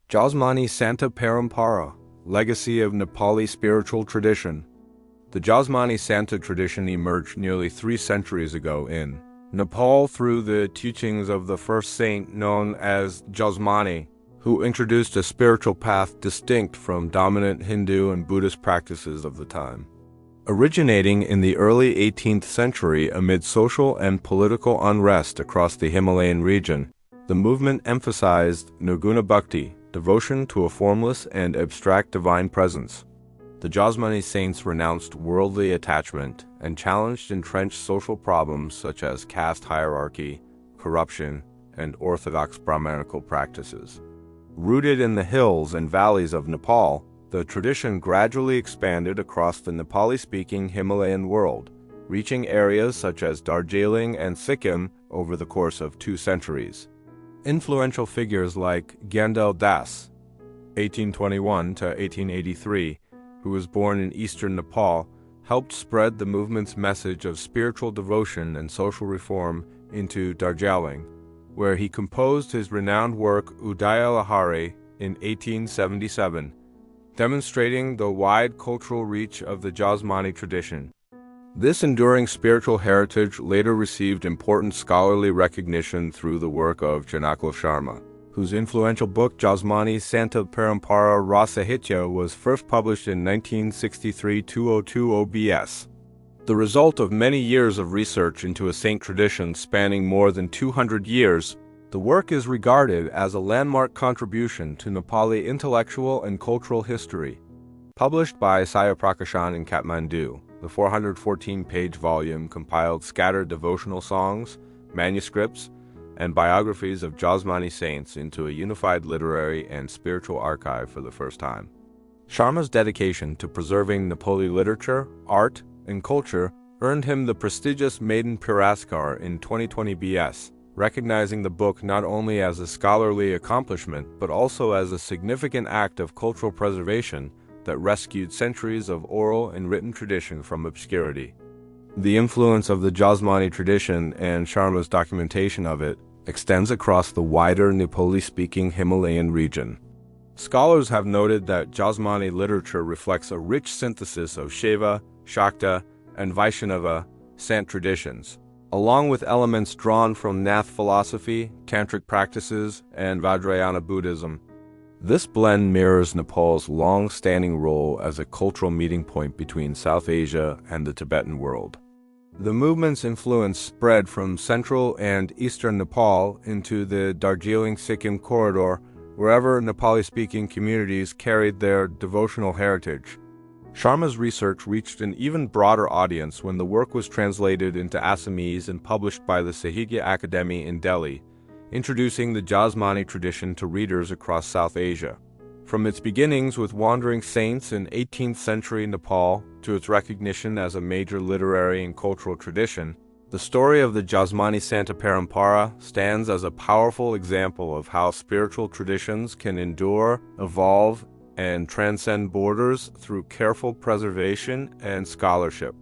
Josmani Santa Parampara, Legacy of Nepali Spiritual Tradition. The Josmani Santa tradition emerged nearly 3 centuries ago in Nepal through the teachings of the first saint known as Josmani, who introduced a spiritual path distinct from dominant Hindu and Buddhist practices of the time. Originating in the early 18th century amid social and political unrest across the Himalayan region, the movement emphasized nirguna bhakti, devotion to a formless and abstract divine presence. The Josmani saints renounced worldly attachment and challenged entrenched social problems such as caste hierarchy, corruption, and orthodox Brahmanical practices. Rooted in the hills and valleys of Nepal, the tradition gradually expanded across the Nepali-speaking Himalayan world, reaching areas such as Darjeeling and Sikkim over the course of 2 centuries. Influential figures like Gyendel Das, 1821 to 1883, who was born in eastern Nepal, helped spread the movement's message of spiritual devotion and social reform into Darjeeling, where he composed his renowned work Udaya Lahari in 1877, demonstrating the wide cultural reach of the Josmani tradition. This enduring spiritual heritage later received important scholarly recognition through the work of Janakal Sharma, whose influential book Josmani Santa Parampara Rasahitya was first published in 1963, 2020 BS. The result of many years of research into a saint tradition spanning more than 200 years, the work is regarded as a landmark contribution to Nepali intellectual and cultural history. Published by Saya Prakashan in Kathmandu, the 414-page volume compiled scattered devotional songs, manuscripts, and biographies of Josmani saints into a unified literary and spiritual archive for the first time. Sharma's dedication to preserving Nepali literature, art, and culture earned him the prestigious Maiden Puraskar in 2020 BS, recognizing the book not only as a scholarly accomplishment but also as a significant act of cultural preservation that rescued centuries of oral and written tradition from obscurity. The influence of the Josmani tradition and Sharma's documentation of it extends across the wider Nepali-speaking Himalayan region. Scholars have noted that Josmani literature reflects a rich synthesis of Shaiva, Shakta, and Vaishnava sant traditions, along with elements drawn from Nath philosophy, tantric practices, and Vajrayana Buddhism. This blend mirrors Nepal's long-standing role as a cultural meeting point between South Asia and the Tibetan world. The movement's influence spread from central and eastern Nepal into the Darjeeling-Sikkim corridor, wherever Nepali-speaking communities carried their devotional heritage. Sharma's research reached an even broader audience when the work was translated into Assamese and published by the Sahitya Akademi in Delhi, introducing the Josmani tradition to readers across South Asia. From its beginnings with wandering saints in 18th century Nepal to its recognition as a major literary and cultural tradition, the story of the Josmani Santa Parampara stands as a powerful example of how spiritual traditions can endure, evolve, and transcend borders through careful preservation and scholarship.